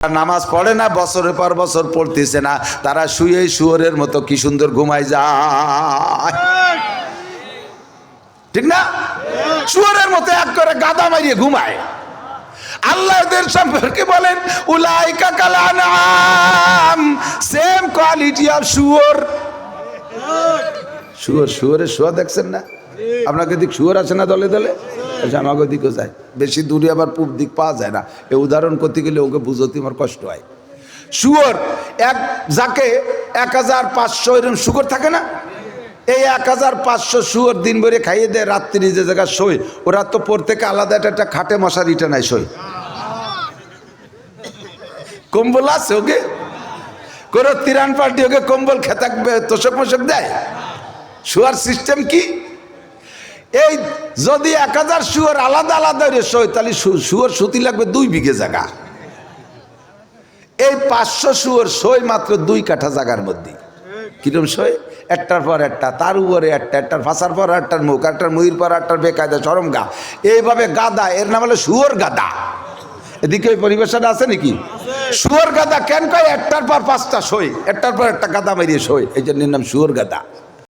নামাজ পড়ে না, বছরের পর বছর পড়তেছে না, তারা শুয়ে শুয়োরের মতো কি সুন্দর ঘুমায় যায়, ঠিক না? শুয়োরের মতো এক করে গাদা মারিয়ে ঘুমায়। আল্লাহদের সম্পর্কে বলেন উলাইকা কাল আনআম, সেম কোয়ালিটি অফ শুয়োর। শুয়োরের শোয়া দেখছেন না? আপনাকে দিক শুয়োর আছে না দলে দলে? আমাকে দিকেও যায়, বেশি দূরে আবার পূব দিক পাওয়া যায় না। এই উদাহরণ করতে গেলে ওকে বুঝতে আমার কষ্ট হয়। শুয়োর এক যাকে 1500 এরকম শুয়োর থাকে না, এই 1500 শুয়োর দিন ভরে খাইয়ে দেয়, রাত্রি যে জায়গায় শোয় ওরা তো প্রত্যেকে আলাদা একটা খাটে মশারিটা নাই শোয়। কম্বল আছে ওকে, কোনো তিরান পাল্টি ওকে কম্বল খেতাকবে তোষক মোষক দেয়? শুয়ার সিস্টেম কি? এই যদি 1000 শুয়োর আলাদা আলাদা শোয় তাহলে শুয়োর সুতি লাগবে 2 বিঘে জায়গা। এই 500 শুয়োর শোয় মাত্র 2 কাঠা জায়গার মধ্যে। কিরম শোয়? একটার পর একটা, তার উপরে একটা, একটার ফাঁসার পর একটার মুখ, একটার মুহির পর একটার বেকায়দা চরম গা, এইভাবে গাদা। এর নাম হলো শুয়োর গাদা। এদিকে ওই পরিবেশটা আছে নাকি? শুয়োর গাদা কেন কয়? একটার পর 5টা শোয়, একটার পর একটা গাদা মারিয়ে শোয়, এই জন্য নাম শুয়োর গাদা।